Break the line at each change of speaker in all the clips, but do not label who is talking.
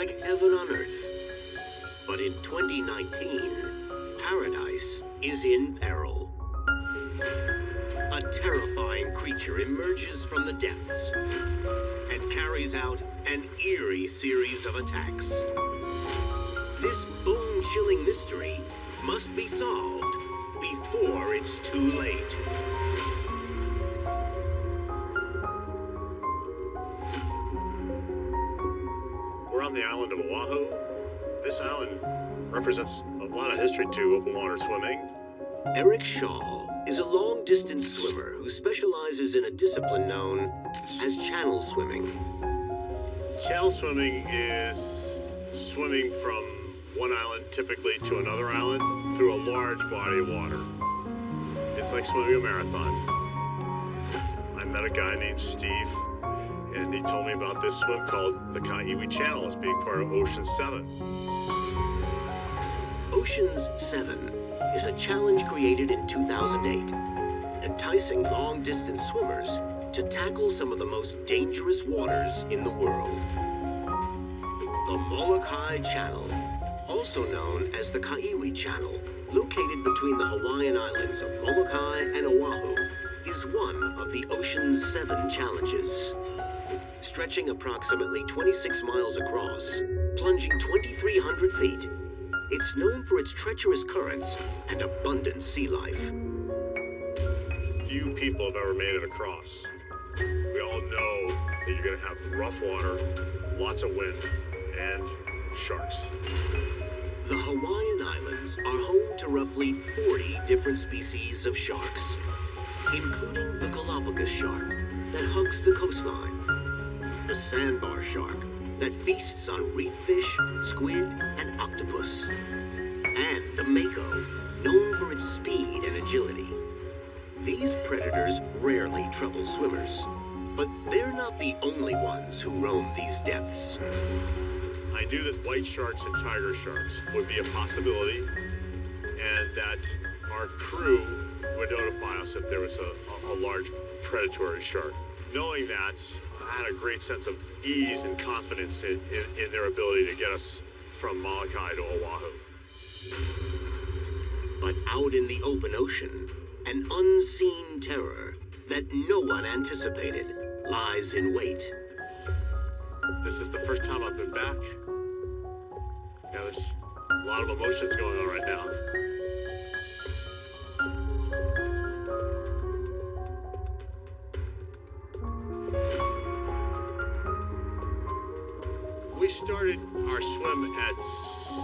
like heaven on earth. But in 2019, paradise is in peril. A terrifying creature emerges from the depths and carries out an eerie series of attacks. This bone-chilling mystery must be solved before it's too late.
We're on the island of Oahu. This island represents a lot of history to open water swimming.
Eric Shaw is a long-distance swimmer who specializes in a discipline known as channel swimming.
Channel swimming is swimming from one island typically to another island through a large body of water. It's like swimming a marathon. I met a guy named Steve, and he told me about this swim called the Kaiwi Channel as being part of Ocean 7.
Ocean's 7 is a challenge created in 2008, enticing long-distance swimmers to tackle some of the most dangerous waters in the world. The Molokai Channel, also known as the Kaiwi Channel, located between the Hawaiian Islands of Molokai and Oahu, is one of the Ocean's 7 challenges. Stretching approximately 26 miles across, plunging 2,300 feet, it's known for its treacherous currents and abundant sea life.
Few people have ever made it across. We all know that you're going to have rough water, lots of wind, and sharks.
The Hawaiian Islands are home to roughly 40 different species of sharks, including the Galapagos shark that hugs the coastline, the sandbar shark that feasts on reef fish, squid, and octopus, and the mako, known for its speed and agility. These predators rarely trouble swimmers, but they're not the only ones who roam these depths.
I knew that white sharks and tiger sharks would be a possibility, and that our crew would notify us if there was a large predatory shark. Knowing that, I had a great sense of ease and confidence in their ability to get us from Molokai to Oahu.
But out in the open ocean, an unseen terror that no one anticipated lies in wait.
This is the first time I've been back. Yeah, there's a lot of emotions going on right now. We started our swim at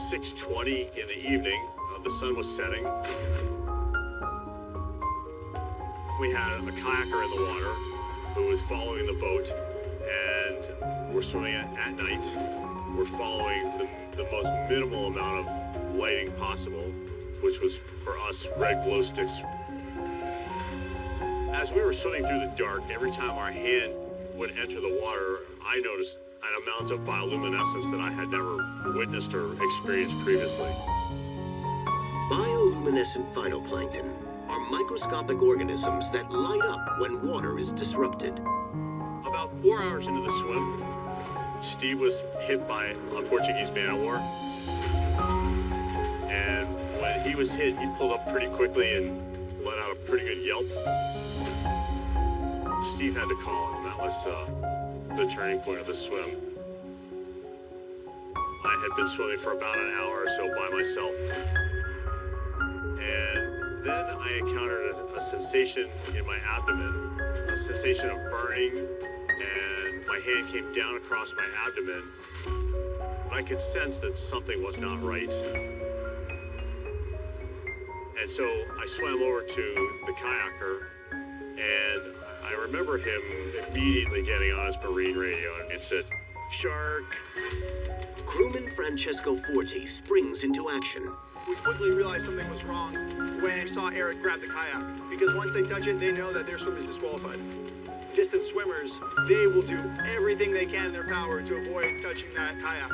6:20 in the evening. The sun was setting. We had a kayaker in the water who was following the boat, and we're swimming at night. We're following the most minimal amount of lighting possible, which was for us red glow sticks. As we were swimming through the dark, every time our hand would enter the water, I noticed an amount of bioluminescence that I had never witnessed or experienced previously.
Bioluminescent phytoplankton are microscopic organisms that light up when water is disrupted.
About 4 hours into the swim, Steve was hit by a Portuguese man o' war. And when he was hit, he pulled up pretty quickly and let out a pretty good yelp. Steve had to call him. That was the turning point of the swim. I had been swimming for about an hour or so by myself. And then I encountered a sensation in my abdomen, a sensation of burning, and my hand came down across my abdomen. I could sense that something was not right. And so I swam over to the kayaker, and I remember him immediately getting on his marine radio, and it said, "Shark."
Crewman Francesco Forti springs into action.
We quickly realized something was wrong when we saw Eric grab the kayak, because once they touch it, they know that their swim is disqualified. Distance swimmers, they will do everything they can in their power to avoid touching that kayak.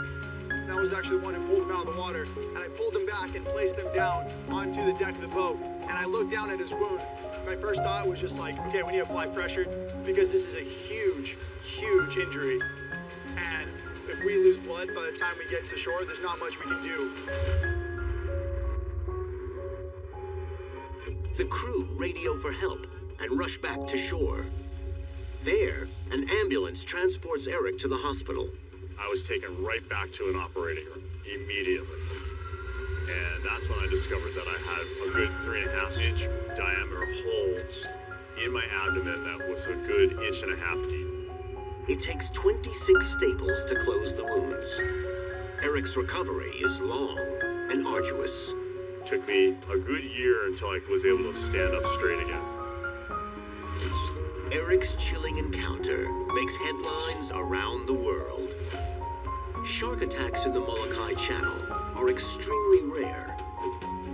And I was actually the one who pulled him out of the water, and I pulled him back and placed him down onto the deck of the boat. And I looked down at his wound. My first thought was just like, okay, we need to apply pressure, because this is a huge, huge injury. And if we lose lose blood by the time we get to shore, there's not much we can do.
The crew radio for help and rush back to shore. There, an ambulance transports Eric to the hospital.
I was taken right back to an operating room immediately. And that's when I discovered that I had a good 3.5-inch diameter hole in my abdomen that was a good 1.5 inches deep.
It takes 26 staples to close the wounds. Eric's recovery is long and arduous.
It took me a good year until I was able to stand up straight again.
Eric's chilling encounter makes headlines around the world. Shark attacks in the Molokai Channel are extremely rare.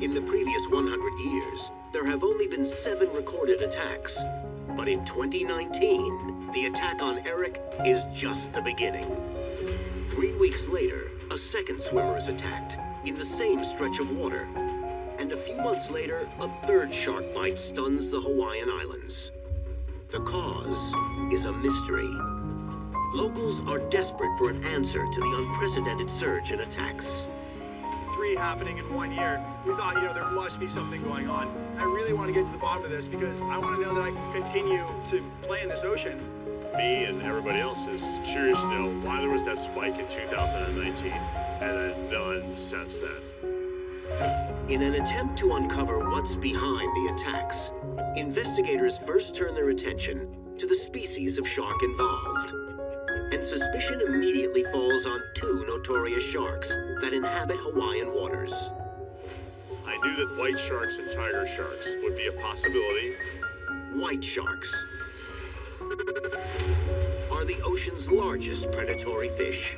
In the previous 100 years, there have only been 7 recorded attacks. But in 2019, the attack on Eric is just the beginning. 3 weeks later, a second swimmer is attacked in the same stretch of water. And a few months later, a third shark bite stuns the Hawaiian Islands. The cause is a mystery. Locals are desperate for an answer to the unprecedented surge in attacks.
3 happening in 1 year. We thought, there must be something going on. I really want to get to the bottom of this because I want to know that I can continue to play in this ocean.
Me and everybody else is curious to know why there was that spike in 2019 and then none since then.
In an attempt to uncover what's behind the attacks, investigators first turn their attention to the species of shark involved. And suspicion immediately falls on 2 notorious sharks that inhabit Hawaiian waters.
I knew that white sharks and tiger sharks would be a possibility.
White sharks are the ocean's largest predatory fish.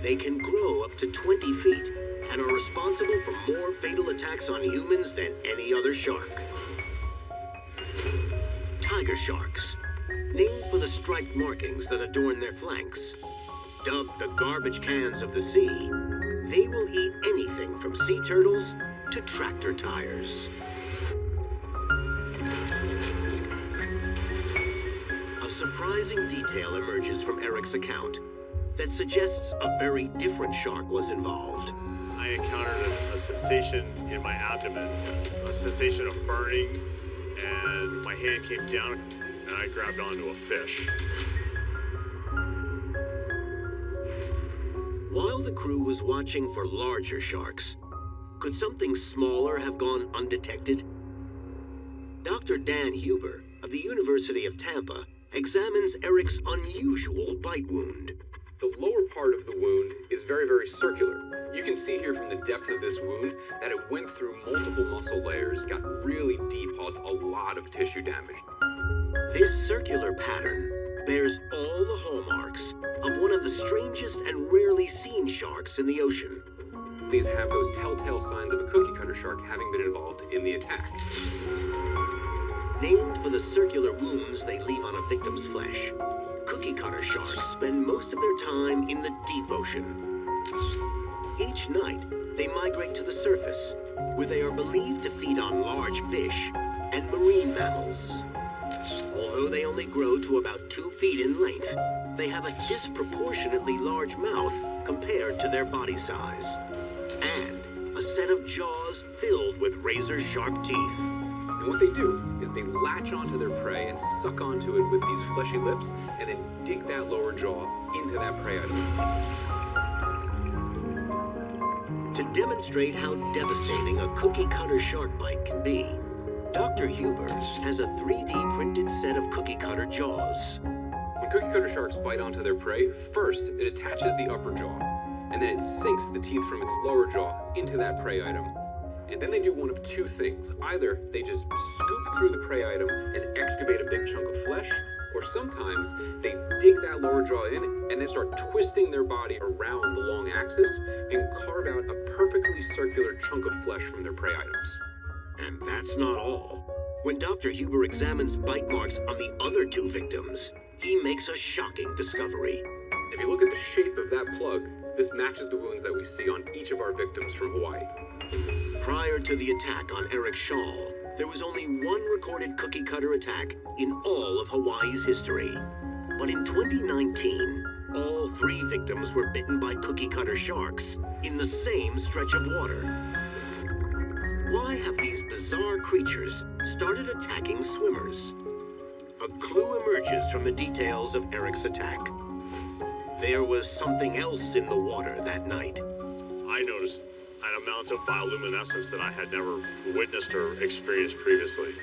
They can grow up to 20 feet and are responsible for more fatal attacks on humans than any other shark. Tiger sharks, named for the striped markings that adorn their flanks. Dubbed the garbage cans of the sea, they will eat anything from sea turtles to tractor tires. A surprising detail emerges from Eric's account that suggests a very different shark was involved.
I encountered a sensation in my abdomen, a sensation of burning, and my hand came down and I grabbed onto a fish.
While the crew was watching for larger sharks, could something smaller have gone undetected? Dr. Dan Huber of the University of Tampa examines Eric's unusual bite wound.
The lower part of the wound is very, very circular. You can see here from the depth of this wound that it went through multiple muscle layers, got really deep, caused a lot of tissue damage.
This circular pattern bears all the hallmarks of one of the strangest and rarely seen sharks in the ocean.
These have those telltale signs of a cookie cutter shark having been involved in the attack.
Named for the circular wounds they leave on a victim's flesh, cookie cutter sharks spend most of their time in the deep ocean. Each night, they migrate to the surface, where they are believed to feed on large fish and marine mammals. Although they only grow to about 2 feet in length, they have a disproportionately large mouth compared to their body size, and a set of jaws filled with razor-sharp teeth.
And what they do is they latch onto their prey and suck onto it with these fleshy lips, and then dig that lower jaw into that prey item.
To demonstrate how devastating a cookie cutter shark bite can be, Dr. Huber has a 3D printed set of cookie cutter jaws.
When cookie cutter sharks bite onto their prey, first it attaches the upper jaw, and then it sinks the teeth from its lower jaw into that prey item. And then they do one of 2 things. Either they just scoop through the prey item and excavate a big chunk of flesh, or sometimes they dig that lower jaw in and then start twisting their body around the long axis and carve out a perfectly circular chunk of flesh from their prey items.
And that's not all. When Dr. Huber examines bite marks on the other 2 victims, he makes a shocking discovery.
If you look at the shape of that plug, this matches the wounds that we see on each of our victims from Hawaii.
Prior to the attack on Eric Shaw, there was only 1 recorded cookie cutter attack in all of Hawaii's history. But in 2019, All 3 victims were bitten by cookie-cutter sharks in the same stretch of water. Why have these bizarre creatures started attacking swimmers? A clue emerges from the details of Eric's attack. There was something else in the water that night.
I noticed an amount of bioluminescence that I had never witnessed or experienced previously.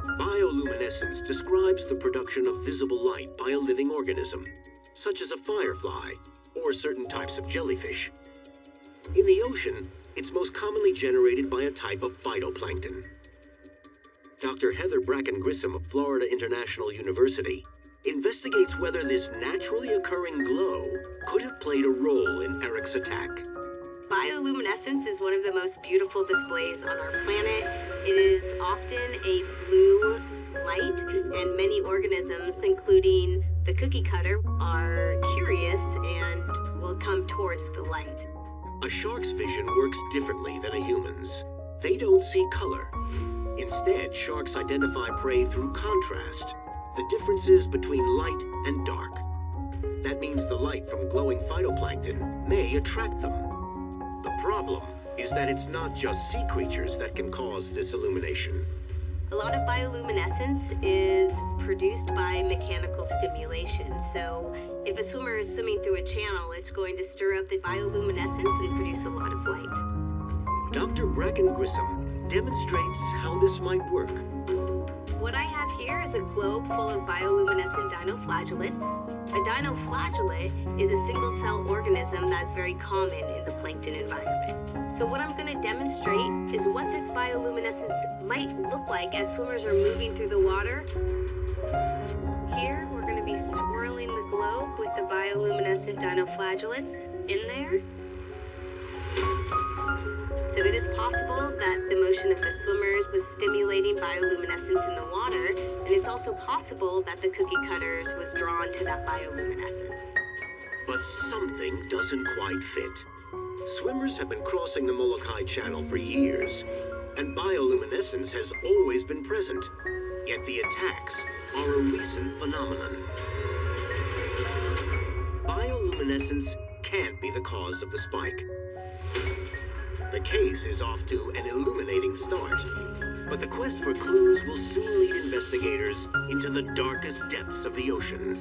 Bioluminescence describes the production of visible light by a living organism, such as a firefly or certain types of jellyfish. In the ocean, it's most commonly generated by a type of phytoplankton. Dr. Heather Bracken-Grissom of Florida International University investigates whether this naturally occurring glow could have played a role in Eric's attack.
Bioluminescence is one of the most beautiful displays on our planet. It is often a blue light, and many organisms, including the cookie cutter, are curious and will come towards the light.
A shark's vision works differently than a human's. They don't see color. Instead, sharks identify prey through contrast, the differences between light and dark. That means the light from glowing phytoplankton may attract them. The problem is that it's not just sea creatures that can cause this illumination.
A lot of bioluminescence is produced by mechanical stimulation. So if a swimmer is swimming through a channel, it's going to stir up the bioluminescence and produce a lot of light.
Dr. Bracken-Grissom demonstrates how this might work.
What I have here is a globe full of bioluminescent dinoflagellates. A dinoflagellate is a single-cell organism that's very common in the plankton environment. So what I'm going to demonstrate is what this bioluminescence might look like as swimmers are moving through the water. Here, we're going to be swirling the globe with the bioluminescent dinoflagellates in there. So it is possible that the motion of the swimmers was stimulating bioluminescence in the water, and it's also possible that the cookie cutters was drawn to that bioluminescence.
But something doesn't quite fit. Swimmers have been crossing the Molokai Channel for years, and bioluminescence has always been present. Yet the attacks are a recent phenomenon. Bioluminescence can't be the cause of the spike. The case is off to an illuminating start, but the quest for clues will soon lead investigators into the darkest depths of the ocean.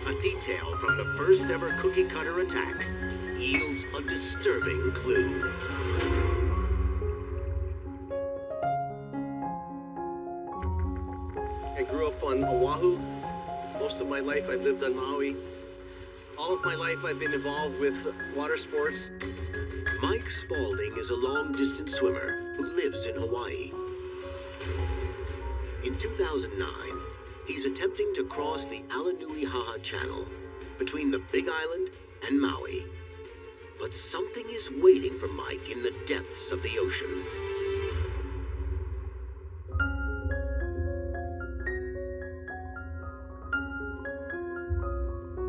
A detail from the first ever cookie cutter attack yields a disturbing clue.
I grew up on Oahu. Most of my life I've lived on Maui. All of my life I've been involved with water sports.
Mike Spaulding is a long-distance swimmer who lives in Hawaii. In 2009, he's attempting to cross the Alanuihaha Channel between the Big Island and Maui. But something is waiting for Mike in the depths of the ocean.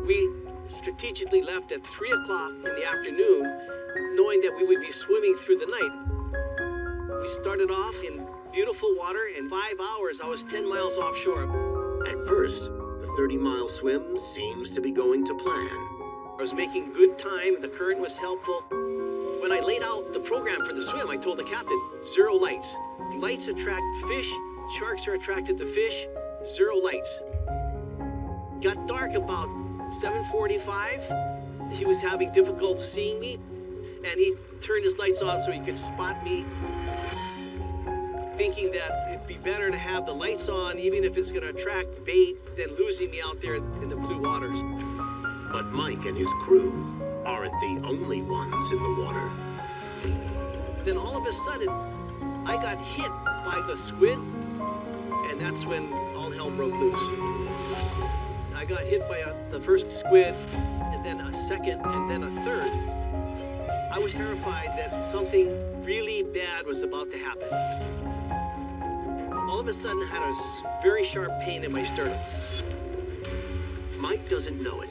We strategically left at 3 o'clock in the afternoon, knowing that we would be swimming through the night. We started off in beautiful water. In 5 hours, I was 10 miles offshore.
At first, the 30-mile swim seems to be going to plan.
I was making good time. The current was helpful. When I laid out the program for the swim, I told the captain, 0 lights. Lights attract fish. Sharks are attracted to fish. 0 lights. Got dark about 7:45. He was having difficulty seeing me, and he turned his lights on so he could spot me, thinking that it'd be better to have the lights on, even if it's going to attract bait, than losing me out there in the blue waters.
But Mike and his crew aren't the only ones in the water.
Then all of a sudden, I got hit by the squid, and that's when all hell broke loose. I got hit by the first squid, and then a second, and then a third. I was terrified that something really bad was about to happen. All of a sudden, I had a very sharp pain in my sternum.
Mike doesn't know it,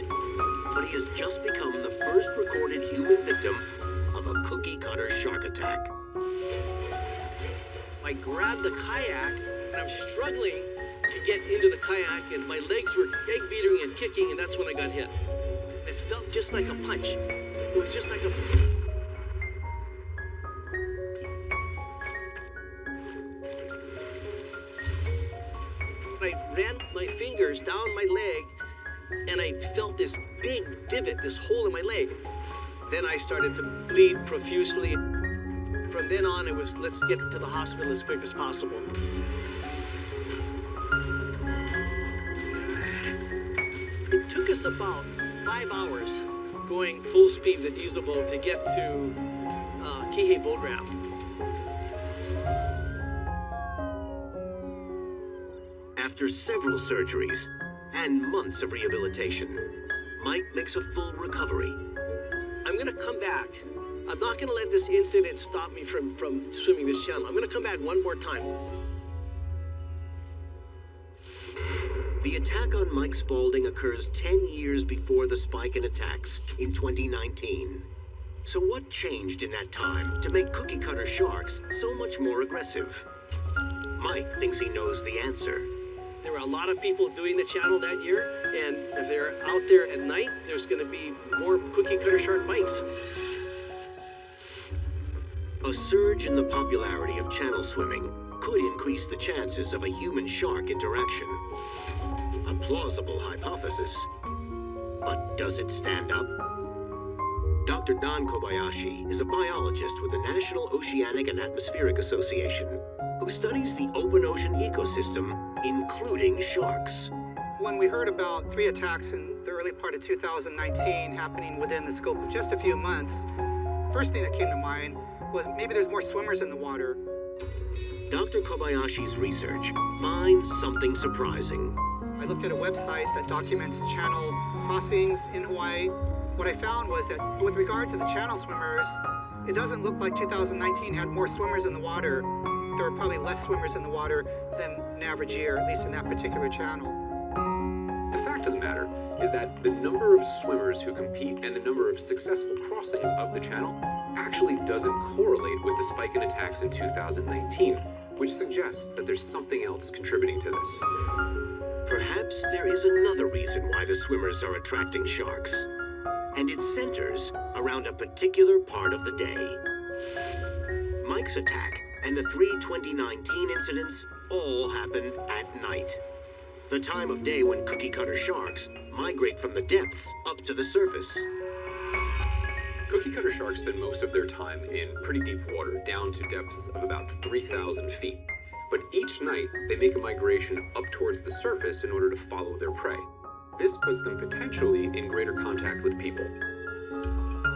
but he has just become the first recorded human victim of a cookie-cutter shark attack.
I grabbed the kayak, and I'm struggling to get into the kayak, and my legs were egg-beating and kicking, and that's when I got hit. felt just like a punch. It was just like a... I ran my fingers down my leg, and I felt this big divot, this hole in my leg. Then I started to bleed profusely. From then on, it was, let's get to the hospital as quick as possible. It took us about 5 hours going full speed with the diesel boat to get to Kihei boat ramp.
After several surgeries and months of rehabilitation, Mike makes a full recovery.
I'm gonna come back. I'm not gonna let this incident stop me from swimming this channel. I'm gonna come back one more time.
The attack on Mike Spaulding occurs 10 years before the Spiken attacks in 2019. So what changed in that time to make cookie cutter sharks so much more aggressive? Mike thinks he knows the answer.
There were a lot of people doing the channel that year, and if they're out there at night, there's gonna be more cookie cutter shark bites.
A surge in the popularity of channel swimming could increase the chances of a human-shark interaction. A plausible hypothesis. But does it stand up? Dr. Don Kobayashi is a biologist with the National Oceanic and Atmospheric Association who studies the open ocean ecosystem, including sharks.
When we heard about 3 attacks in the early part of 2019 happening within the scope of just a few months, first thing that came to mind was maybe there's more swimmers in the water.
Dr. Kobayashi's research finds something surprising.
I looked at a website that documents channel crossings in Hawaii. What I found was that with regard to the channel swimmers, it doesn't look like 2019 had more swimmers in the water. There were probably less swimmers in the water than an average year, at least in that particular channel.
The fact of the matter is that the number of swimmers who compete and the number of successful crossings of the channel actually doesn't correlate with the spike in attacks in 2019, which suggests that there's something else contributing to this.
Perhaps there is another reason why the swimmers are attracting sharks, and it centers around a particular part of the day. Mike's attack and the 3 2019 incidents all happened at night, the time of day when cookie cutter sharks migrate from the depths up to the surface.
Cookie cutter sharks spend most of their time in pretty deep water, down to depths of about 3,000 feet. But each night, they make a migration up towards the surface in order to follow their prey. This puts them potentially in greater contact with people.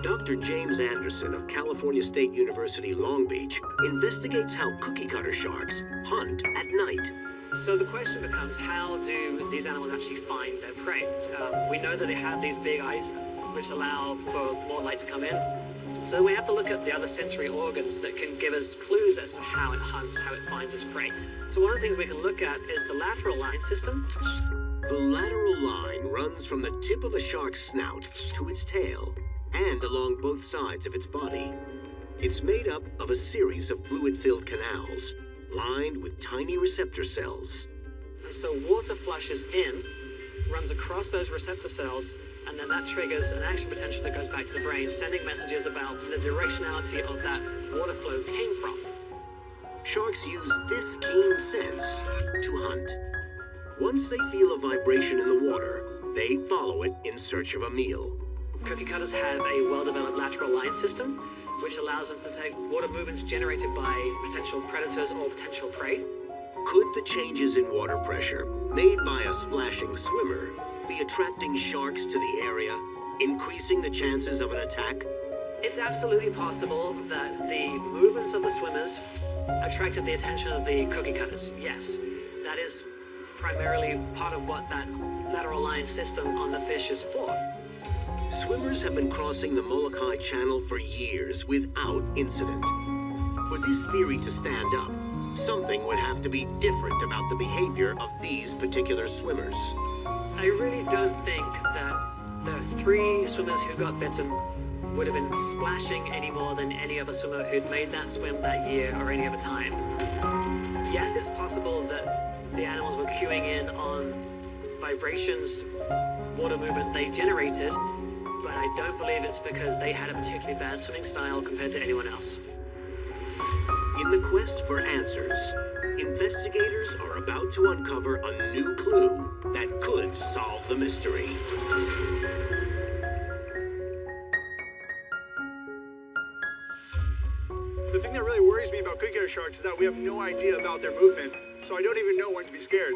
Dr. James Anderson of California State University, Long Beach, investigates how cookie cutter sharks hunt at night.
So the question becomes, how do these animals actually find their prey? We know that they have these big eyes, which allow for more light to come in. So we have to look at the other sensory organs that can give us clues as to how it hunts, how it finds its prey. So one of the things we can look at is the lateral line system.
The lateral line runs from the tip of a shark's snout to its tail and along both sides of its body. It's made up of a series of fluid-filled canals lined with tiny receptor cells.
And so water flushes in, runs across those receptor cells, and then that triggers an action potential that goes back to the brain, sending messages about the directionality of that water flow came from.
Sharks use this keen sense to hunt. Once they feel a vibration in the water, they follow it in search of a meal.
Cookie cutters have a well-developed lateral line system, which allows them to take water movements generated by potential predators or potential prey.
Could the changes in water pressure made by a splashing swimmer be attracting sharks to the area, increasing the chances of an attack?
It's absolutely possible that the movements of the swimmers attracted the attention of the cookie cutters. Yes, that is primarily part of what that lateral line system on the fish is for.
Swimmers have been crossing the Molokai Channel for years without incident. For this theory to stand up, something would have to be different about the behavior of these particular swimmers.
I really don't think that the 3 swimmers who got bitten would have been splashing any more than any other swimmer who'd made that swim that year or any other time. Yes, it's possible that the animals were cueing in on vibrations, water movement they generated, but I don't believe it's because they had a particularly bad swimming style compared to anyone else.
In the quest for answers, investigators are about to uncover a new clue that could solve the mystery.
The thing that really worries me about cookie cutter sharks is that we have no idea about their movement, so I don't even know when to be scared.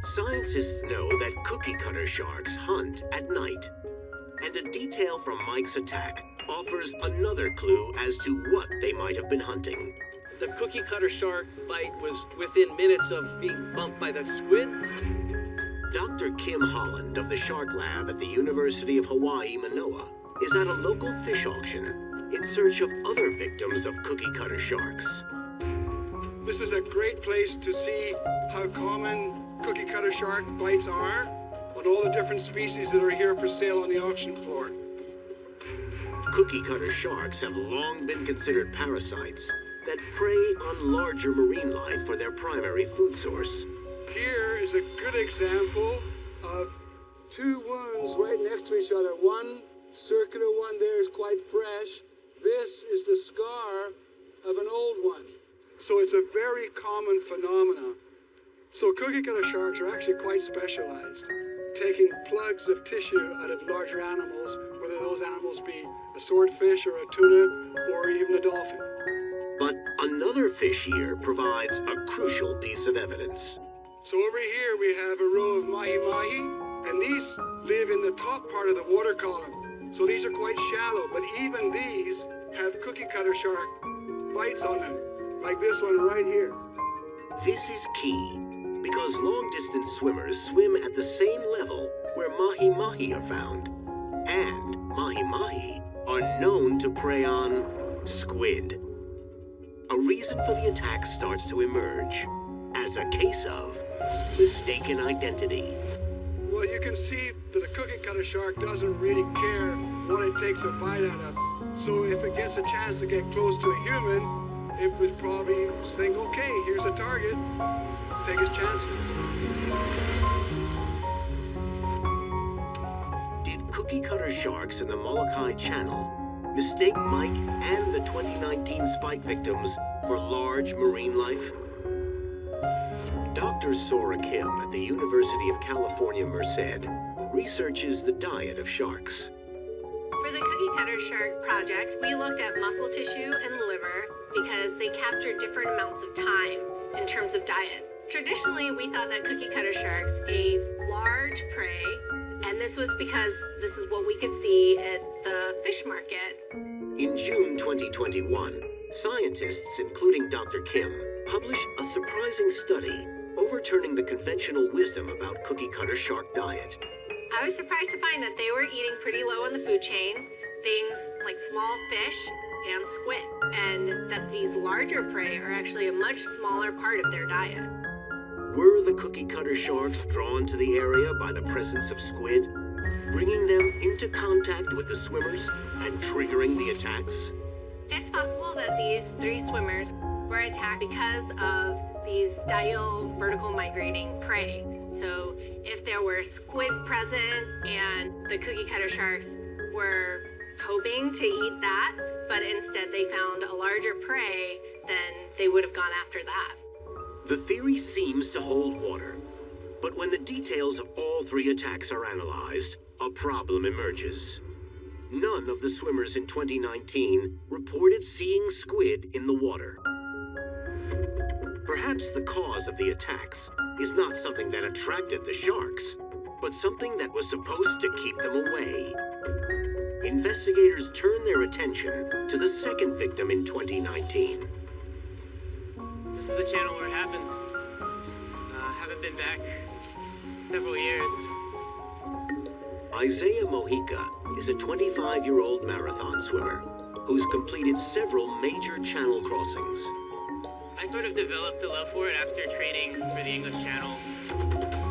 Scientists know that cookie cutter sharks hunt at night, and a detail from Mike's attack offers another clue as to what they might have been hunting.
The cookie cutter shark bite was within minutes of being bumped by the squid.
Dr. Kim Holland of the Shark Lab at the University of Hawaii, Manoa, is at a local fish auction in search of other victims of cookie cutter sharks.
This is a great place to see how common cookie cutter shark bites are on all the different species that are here for sale on the auction floor.
Cookie cutter sharks have long been considered parasites that prey on larger marine life for their primary food source.
Here is a good example of two wounds right next to each other. One circular one there is quite fresh. This is the scar of an old one. So it's a very common phenomenon. So cookie cutter sharks are actually quite specialized, taking plugs of tissue out of larger animals, whether those animals be a swordfish or a tuna or even a dolphin.
But another fish here provides a crucial piece of evidence.
So over here we have a row of mahi-mahi, and these live in the top part of the water column. So these are quite shallow, but even these have cookie cutter shark bites on them, like this one right here.
This is key, because long-distance swimmers swim at the same level where mahi-mahi are found. And mahi-mahi are known to prey on squid. A reason for the attack starts to emerge as a case of mistaken identity.
Well, you can see that a cookie cutter shark doesn't really care what it takes a bite out of. So if it gets a chance to get close to a human, it would probably think, okay, here's a target, take his chances.
Did cookie cutter sharks in the Molokai Channel mistake Mike and the 2019 spike victims for large marine life? Dr. Sora Kim at the University of California, Merced researches the diet of sharks.
For the cookie cutter shark project, we looked at muscle tissue and liver because they capture different amounts of time in terms of diet. Traditionally, we thought that cookie cutter sharks ate large prey, and this was because this is what we could see at the fish market.
In June 2021, scientists, including Dr. Kim, published a surprising study overturning the conventional wisdom about cookie cutter shark diet.
I was surprised to find that they were eating pretty low on the food chain, things like small fish and squid, and that these larger prey are actually a much smaller part of their diet.
Were the cookie cutter sharks drawn to the area by the presence of squid, bringing them into contact with the swimmers and triggering the attacks?
It's possible that these three swimmers were attacked because of these diel vertical migrating prey. So if there were squid present and the cookie cutter sharks were hoping to eat that, but instead they found a larger prey, then they would have gone after that.
The theory seems to hold water, but when the details of all three attacks are analyzed, a problem emerges. None of the swimmers in 2019 reported seeing squid in the water. Perhaps the cause of the attacks is not something that attracted the sharks, but something that was supposed to keep them away. Investigators turn their attention to the second victim in 2019.
This is the channel where it happens. Haven't been back several years.
Isaiah Mojica is a 25-year-old marathon swimmer who's completed several major channel crossings.
I sort of developed a love for it after training for the English Channel.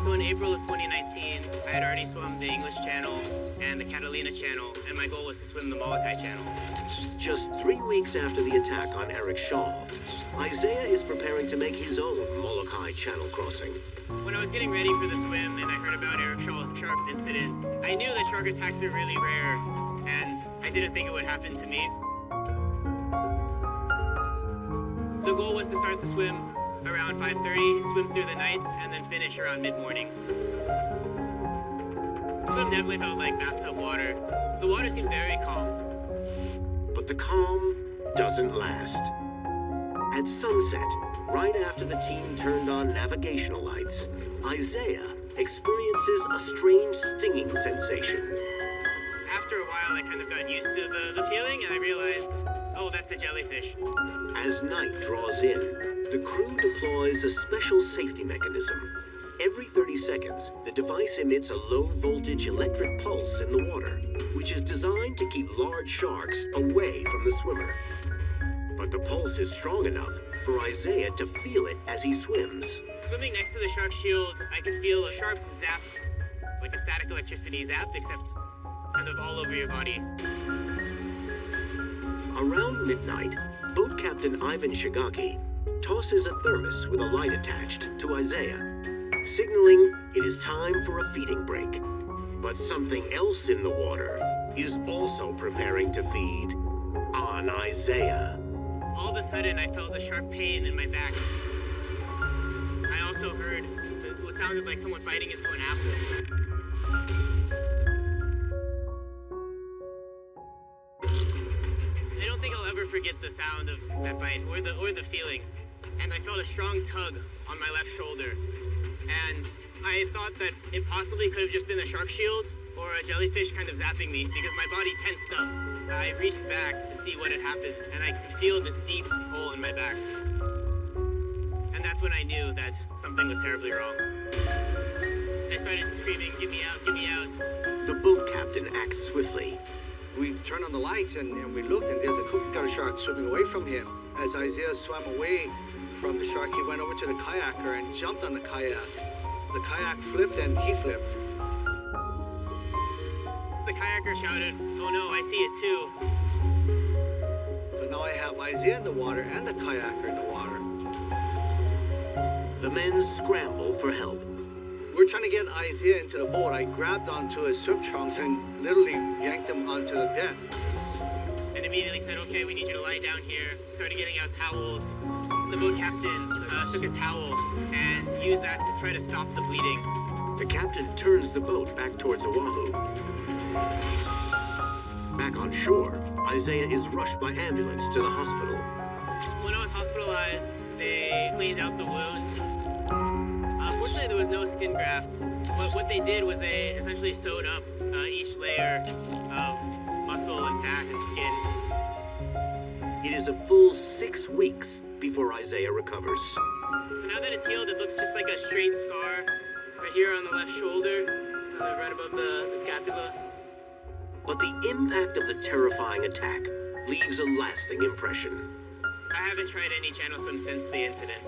So in April of 2019, I had already swum the English Channel and the Catalina Channel, and my goal was to swim the Molokai Channel.
Just 3 weeks after the attack on Eric Shaw, Isaiah is preparing to make his own Molokai Channel crossing.
When I was getting ready for the swim and I heard about Eric Shaw's shark incident, I knew that shark attacks are really rare. and I didn't think it would happen to me. The goal was to start the swim around 5:30, swim through the night, and then finish around mid-morning. The swim definitely felt like bathtub water. The water seemed very calm.
But the calm doesn't last. At sunset, right after the team turned on navigational lights, Isaiah experiences a strange stinging sensation.
After a while, I kind of got used to the feeling, and I realized, oh, that's a jellyfish.
As night draws in, the crew deploys a special safety mechanism. Every 30 seconds, the device emits a low-voltage electric pulse in the water, which is designed to keep large sharks away from the swimmer. But the pulse is strong enough for Isaiah to feel it as he swims.
Swimming next to the shark shield, I could feel a sharp zap, like a static electricity zap, except kind of all over your body.
Around midnight, boat captain Ivan Shigaki tosses a thermos with a light attached to Isaiah, signaling it is time for a feeding break. But something else in the water is also preparing to feed on Isaiah.
All of a sudden, I felt a sharp pain in my back. I also heard what sounded like someone biting into an apple. I don't think I'll ever forget the sound of that bite or the feeling. And I felt a strong tug on my left shoulder. And I thought that it possibly could have just been a shark shield or a jellyfish kind of zapping me because my body tensed up. I reached back to see what had happened, and I could feel this deep hole in my back. And that's when I knew that something was terribly wrong. I started screaming, "Get me out, get me out."
The boat captain acts swiftly.
We turned on the lights and we looked, and there's a cookie cutter shark swimming away from him. As Isaiah swam away from the shark, he went over to the kayaker and jumped on the kayak. The kayak flipped and he flipped.
The kayaker shouted, "Oh no, I see it too."
So now I have Isaiah in the water and the kayaker in the water.
The men scramble for help.
We're trying to get Isaiah into the boat. I grabbed onto his swim trunks and literally yanked him onto the deck.
And immediately said, "Okay, we need you to lie down here." Started getting out towels. The boat captain took a towel and used that to try to stop the bleeding.
The captain turns the boat back towards Oahu. Back on shore, Isaiah is rushed by ambulance to the hospital.
When I was hospitalized, they cleaned out the wound. Fortunately, there was no skin graft. What they did was they essentially sewed up each layer of muscle and fat and skin.
It is a full 6 weeks before Isaiah recovers.
So now that it's healed, it looks just like a straight scar right here on the left shoulder, right above the scapula.
But the impact of the terrifying attack leaves a lasting impression.
I haven't tried any channel swim since the incident.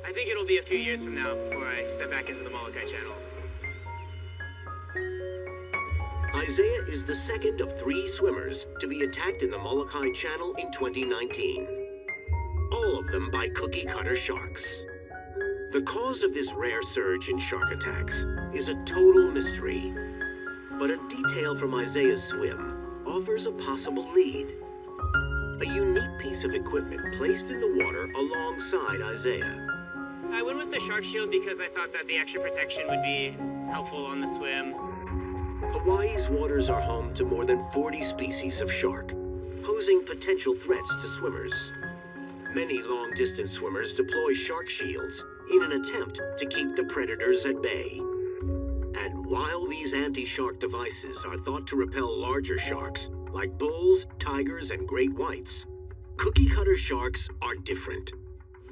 I think it'll be a few years from now before I step back into the Molokai Channel.
Isaiah is the second of 3 swimmers to be attacked in the Molokai Channel in 2019. All of them by cookie cutter sharks. The cause of this rare surge in shark attacks is a total mystery. But a detail from Isaiah's swim offers a possible lead. A unique piece of equipment placed in the water alongside Isaiah.
I went with the shark shield because I thought that the extra protection would be helpful on the swim.
Hawaii's waters are home to more than 40 species of shark, posing potential threats to swimmers. Many long-distance swimmers deploy shark shields in an attempt to keep the predators at bay. And while these anti-shark devices are thought to repel larger sharks, like bulls, tigers, and great whites, cookie-cutter sharks are different.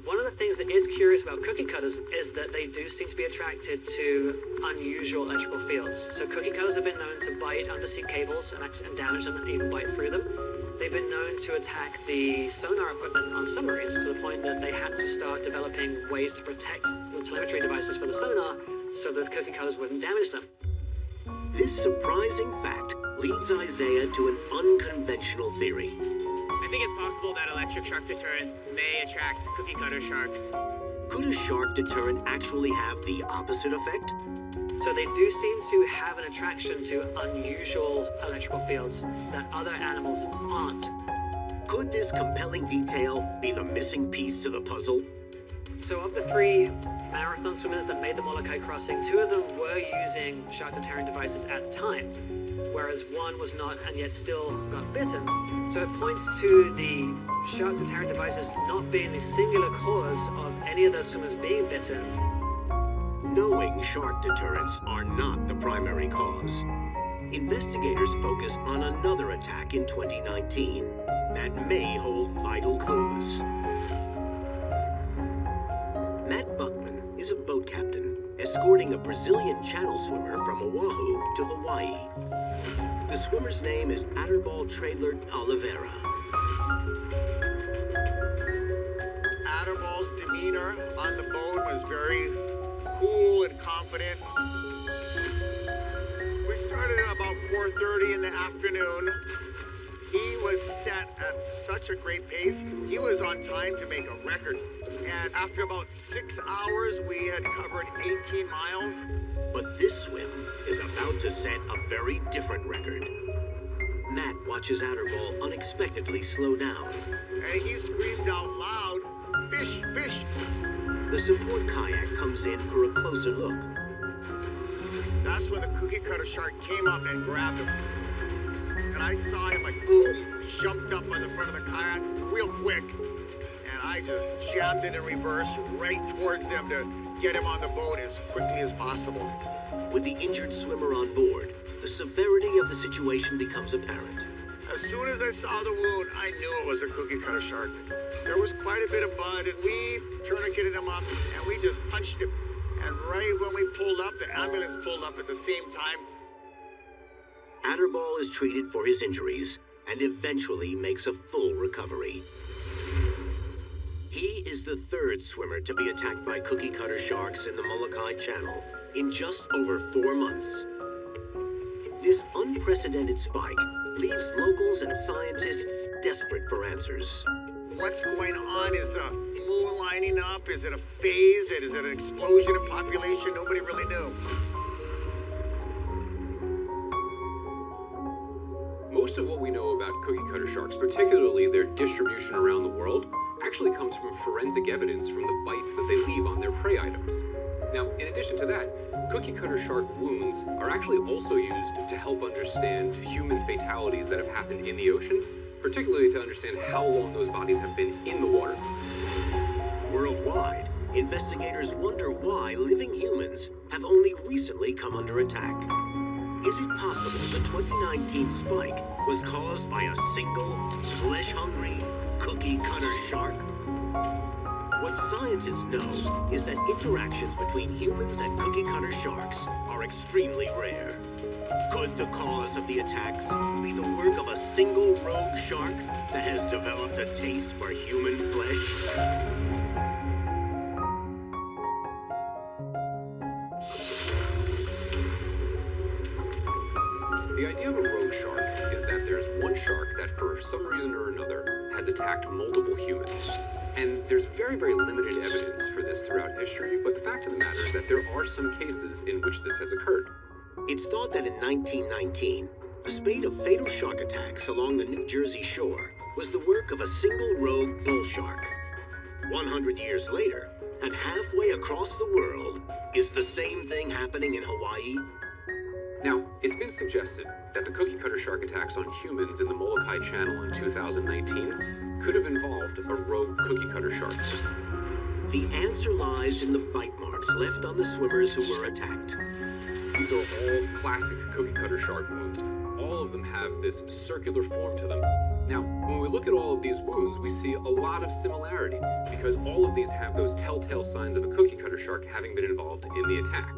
One of the things that is curious about cookie cutters is that they do seem to be attracted to unusual electrical fields. So cookie cutters have been known to bite undersea cables and damage them and even bite through them. They've been known to attack the sonar equipment on submarines to the point that they had to start developing ways to protect the telemetry devices for the sonar so that the cookie cutters wouldn't damage them.
This surprising fact leads Isaiah to an unconventional theory.
I think it's possible that electric shark deterrents may attract cookie cutter sharks.
Could a shark deterrent actually have the opposite effect?
So they do seem to have an attraction to unusual electrical fields that other animals aren't.
Could this compelling detail be the missing piece to the puzzle?
So of the 3 marathon swimmers that made the Molokai crossing, 2 of them were using shark deterrent devices at the time, whereas 1 was not and yet still got bitten. So it points to the shark deterrent devices not being the singular cause of any of those swimmers being bitten.
Knowing shark deterrents are not the primary cause, investigators focus on another attack in 2019 that may hold vital clues. Matt Buckman is a boat captain escorting a Brazilian channel swimmer from Oahu to Hawaii. The swimmer's name is Aderbal Traylor Oliveira.
Aderbal's demeanor on the boat was very cool and confident. We started at about 4:30 in the afternoon. He was set at such a great pace. He was on time to make a record. And after about 6 hours, we had covered 18 miles.
But this swim is about to set a very different record. Matt watches Aderbal unexpectedly slow down.
And he screamed out loud, "Fish, fish!"
The support kayak comes in for a closer look.
That's when the cookie cutter shark came up and grabbed him. And I saw him like, boom, jumped up on the front of the kayak real quick. And I just jammed it in reverse right towards them to get him on the boat as quickly as possible.
With the injured swimmer on board, the severity of the situation becomes apparent.
As soon as I saw the wound, I knew it was a cookie cutter shark. There was quite a bit of blood, and we tourniqueted him up, and we just punched him. And right when we pulled up, the ambulance pulled up at the same time.
Aderbal is treated for his injuries and eventually makes a full recovery. He is the 3rd swimmer to be attacked by cookie cutter sharks in the Molokai Channel in just over 4 months. This unprecedented spike leaves locals and scientists desperate for answers.
What's going on? Is the moon lining up? Is it a phase? Is it an explosion in population? Nobody really knew.
Most of what we know about cookie cutter sharks, particularly their distribution around the world, actually comes from forensic evidence from the bites that they leave on their prey items. Now, in addition to that, cookie cutter shark wounds are actually also used to help understand human fatalities that have happened in the ocean, particularly to understand how long those bodies have been in the water.
Worldwide, investigators wonder why living humans have only recently come under attack. Is it possible the 2019 spike was caused by a single, flesh-hungry, cookie cutter shark? What scientists know is that interactions between humans and cookie cutter sharks are extremely rare. Could the cause of the attacks be the work of a single rogue shark that has developed a taste for human flesh?
The idea of a rogue shark is that there's one shark that for some reason or another has attacked multiple humans. And there's very, very limited evidence for this throughout history, but the fact of the matter is that there are some cases in which this has occurred.
It's thought that in 1919, a spate of fatal shark attacks along the New Jersey shore was the work of a single rogue bull shark. 100 years later, and halfway across the world, is the same thing happening in Hawaii?
Now, it's been suggested that the cookie cutter shark attacks on humans in the Molokai Channel in 2019 could have involved a rogue cookie cutter shark.
The answer lies in the bite marks left on the swimmers who were attacked.
These are all classic cookie cutter shark wounds. All of them have this circular form to them. Now, when we look at all of these wounds, we see a lot of similarity because all of these have those telltale signs of a cookie cutter shark having been involved in the attack.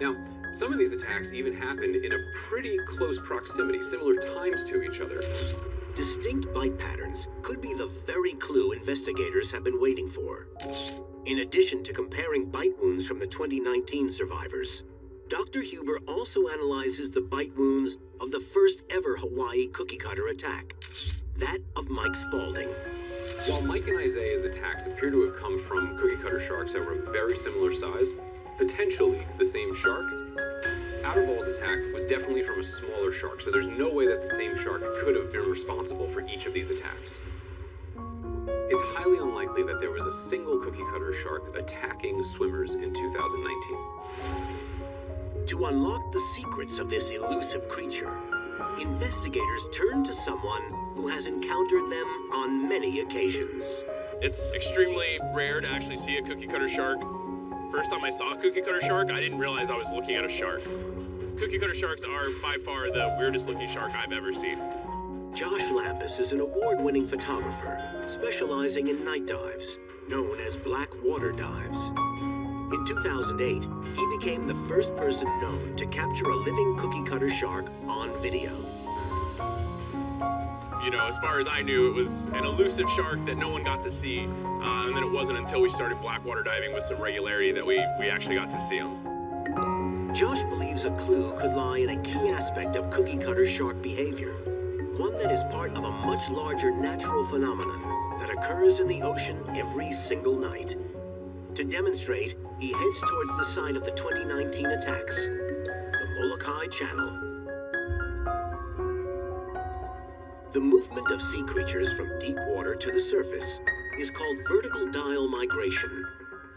Now, some of these attacks even happened in a pretty close proximity, similar times to each other.
Distinct bite patterns could be the very clue investigators have been waiting for. In addition to comparing bite wounds from the 2019 survivors, Dr. Huber also analyzes the bite wounds of the first ever Hawaii cookie cutter attack, that of Mike Spaulding.
While Mike and Isaiah's attacks appear to have come from cookie cutter sharks that were of very similar size, potentially the same shark, Outerball's attack was definitely from a smaller shark, so there's no way that the same shark could have been responsible for each of these attacks. It's highly unlikely that there was a single cookie cutter shark attacking swimmers in 2019.
To unlock the secrets of this elusive creature, investigators turn to someone who has encountered them on many occasions.
It's extremely rare to actually see a cookie cutter shark. First time I saw a cookie cutter shark, I didn't realize I was looking at a shark. Cookie cutter sharks are by far the weirdest looking shark I've ever seen.
Josh Lampus is an award-winning photographer specializing in night dives, known as black water dives. In 2008, he became the first person known to capture a living cookie cutter shark on video.
You know, as far as I knew, it was an elusive shark that no one got to see. And then it wasn't until we started blackwater diving with some regularity that we actually got to see them.
Josh believes a clue could lie in a key aspect of cookie cutter shark behavior, one that is part of a much larger natural phenomenon that occurs in the ocean every single night. To demonstrate, he heads towards the site of the 2019 attacks, the Molokai Channel. The movement of sea creatures from deep water to the surface is called vertical dial migration.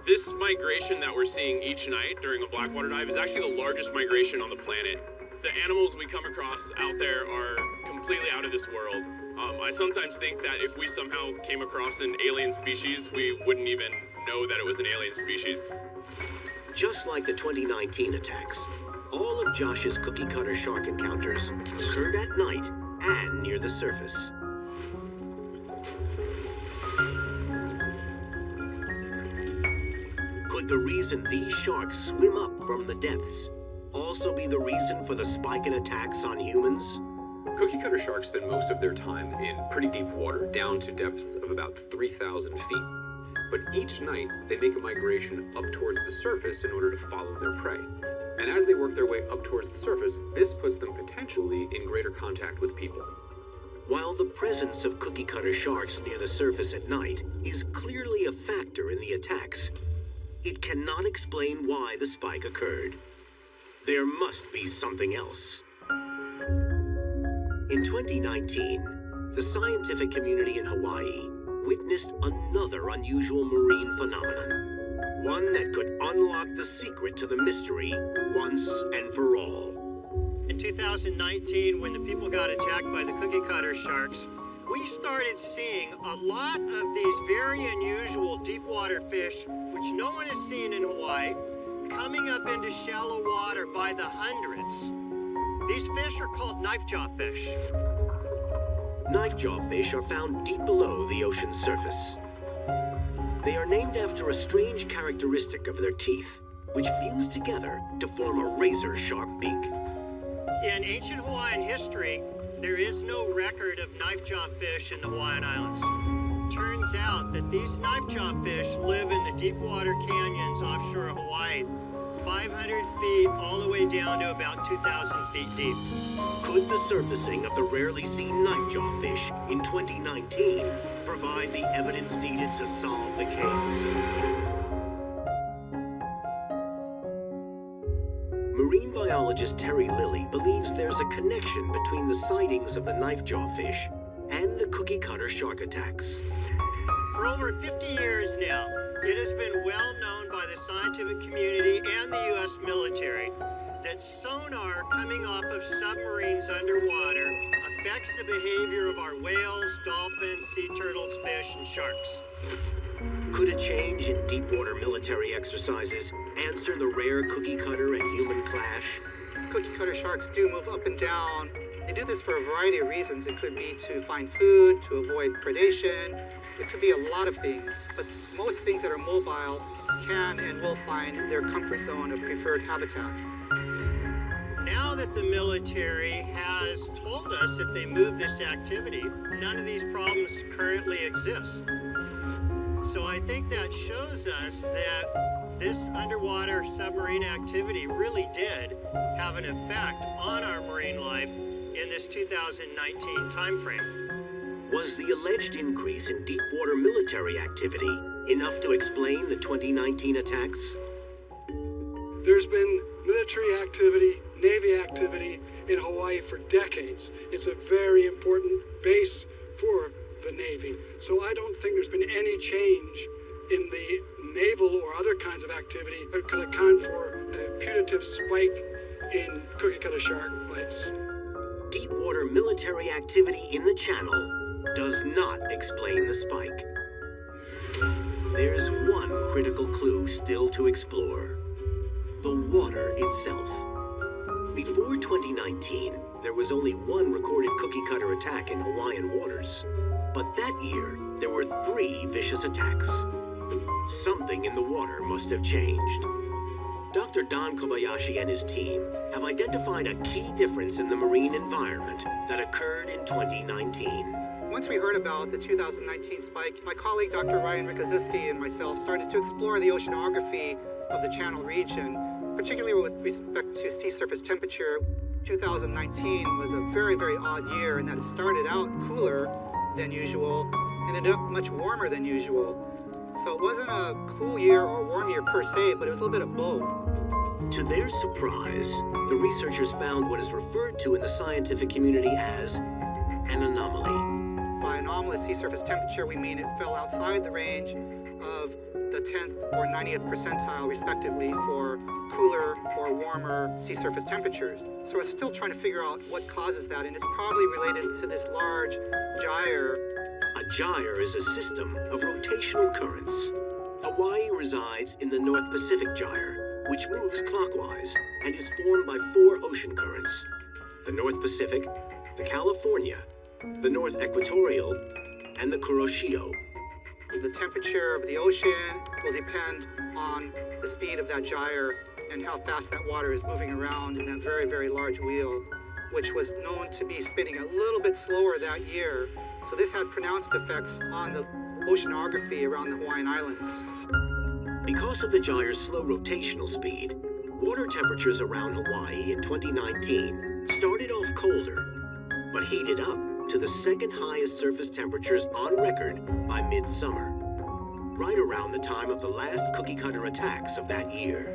This migration that we're seeing each night during a blackwater dive is actually the largest migration on the planet. The animals we come across out there are completely out of this world. I sometimes think that if we somehow came across an alien species, we wouldn't even know that it was an alien species.
Just like the 2019 attacks, all of Josh's cookie cutter shark encounters occurred at night and near the surface. Could the reason these sharks swim up from the depths also be the reason for the spike in attacks on humans?
Cookie cutter sharks spend most of their time in pretty deep water, down to depths of about 3,000 feet. But each night, they make a migration up towards the surface in order to follow their prey. And as they work their way up towards the surface, this puts them potentially in greater contact with people.
While the presence of cookie cutter sharks near the surface at night is clearly a factor in the attacks, it cannot explain why the spike occurred. There must be something else. In 2019, the scientific community in Hawaii witnessed another unusual marine phenomenon, one that could unlock the secret to the mystery once and for all.
In 2019, when the people got attacked by the cookie cutter sharks, we started seeing a lot of these very unusual deep water fish, which no one has seen in Hawaii, coming up into shallow water by the hundreds. These fish are called knife-jaw fish.
Knife-jaw fish are found deep below the ocean's surface. They are named after a strange characteristic of their teeth, which fuse together to form a razor-sharp beak.
In ancient Hawaiian history, there is no record of knife-jaw fish in the Hawaiian Islands. Turns out that these knife-jaw fish live in the deep water canyons offshore Hawaii, 500 feet all the way down to about 2,000 feet deep.
Could the surfacing of the rarely seen knife-jaw fish in 2019 provide the evidence needed to solve the case? Marine biologist Terry Lilly believes there's a connection between the sightings of the knife-jaw fish and the cookie cutter shark attacks.
For over 50 years now, it has been well known by the scientific community and the U.S. military that sonar coming off of submarines underwater affects the behavior of our whales, dolphins, sea turtles, fish, and sharks.
Could a change in deep-water military exercises answer the rare cookie cutter and human clash?
Cookie cutter sharks do move up and down. They do this for a variety of reasons. It could be to find food, to avoid predation. It could be a lot of things. But most things that are mobile can and will find their comfort zone of preferred habitat.
Now that the military has told us that they move this activity, none of these problems currently exist. So I think that shows us that this underwater submarine activity really did have an effect on our marine life in this 2019 timeframe.
Was the alleged increase in deep-water military activity enough to explain the 2019 attacks?
There's been military activity, Navy activity in Hawaii for decades. It's a very important base for the Navy. So I don't think there's been any change in the naval or other kinds of activity that could account for a putative spike in cookie cutter shark bites.
Deepwater military activity in the channel does not explain the spike. There's one critical clue still to explore: the water itself. Before 2019, there was only one recorded cookie cutter attack in Hawaiian waters. But that year, there were 3 vicious attacks. Something in the water must have changed. Dr. Don Kobayashi and his team have identified a key difference in the marine environment that occurred in 2019.
Once we heard about the 2019 spike, my colleague Dr. Ryan Rikaziski and myself started to explore the oceanography of the channel region, particularly with respect to sea surface temperature. 2019 was a very, very odd year in that it started out cooler than usual and ended up much warmer than usual. So it wasn't a cool year or warm year per se, but it was a little bit of both.
To their surprise, the researchers found what is referred to in the scientific community as an anomaly.
By anomalous sea surface temperature, we mean it fell outside the range of the 10th or 90th percentile, respectively, for cooler or warmer sea surface temperatures. So we're still trying to figure out what causes that, and it's probably related to this large gyre.
A gyre is a system of rotational currents. Hawaii resides in the North Pacific Gyre, which moves clockwise and is formed by 4 ocean currents: the North Pacific, the California, the North Equatorial, and the Kuroshio.
The temperature of the ocean will depend on the speed of that gyre and how fast that water is moving around in that very, very large wheel, which was known to be spinning a little bit slower that year. So this had pronounced effects on the oceanography around the Hawaiian Islands.
Because of the gyre's slow rotational speed, water temperatures around Hawaii in 2019 started off colder, but heated up to the second highest surface temperatures on record by midsummer, right around the time of the last cookie cutter attacks of that year.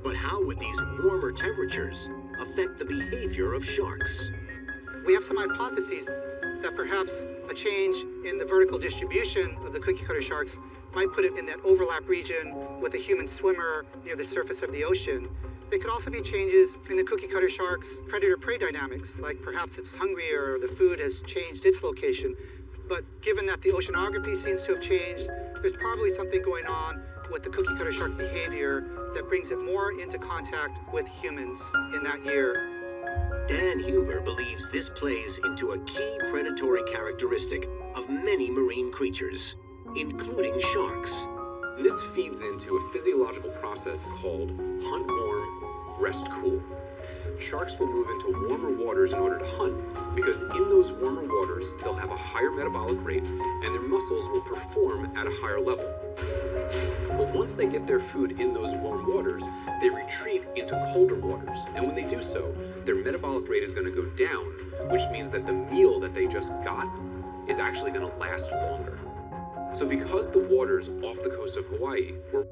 But how would these warmer temperatures affect the behavior of sharks?
We have some hypotheses that perhaps a change in the vertical distribution of the cookie cutter sharks might put it in that overlap region with a human swimmer near the surface of the ocean. There could also be changes in the cookie cutter shark's predator-prey dynamics, like perhaps it's hungrier or the food has changed its location. But given that the oceanography seems to have changed, there's probably something going on with the cookie cutter shark behavior that brings it more into contact with humans in that year.
Dan Huber believes this plays into a key predatory characteristic of many marine creatures, including sharks.
This feeds into a physiological process called hunt warm, rest cool. Sharks will move into warmer waters in order to hunt, because in those warmer waters, they'll have a higher metabolic rate and their muscles will perform at a higher level. But once they get their food in those warm waters, they retreat into colder waters. And when they do so, their metabolic rate is going to go down, which means that the meal that they just got is actually going to last longer. So because the waters off the coast of Hawaii were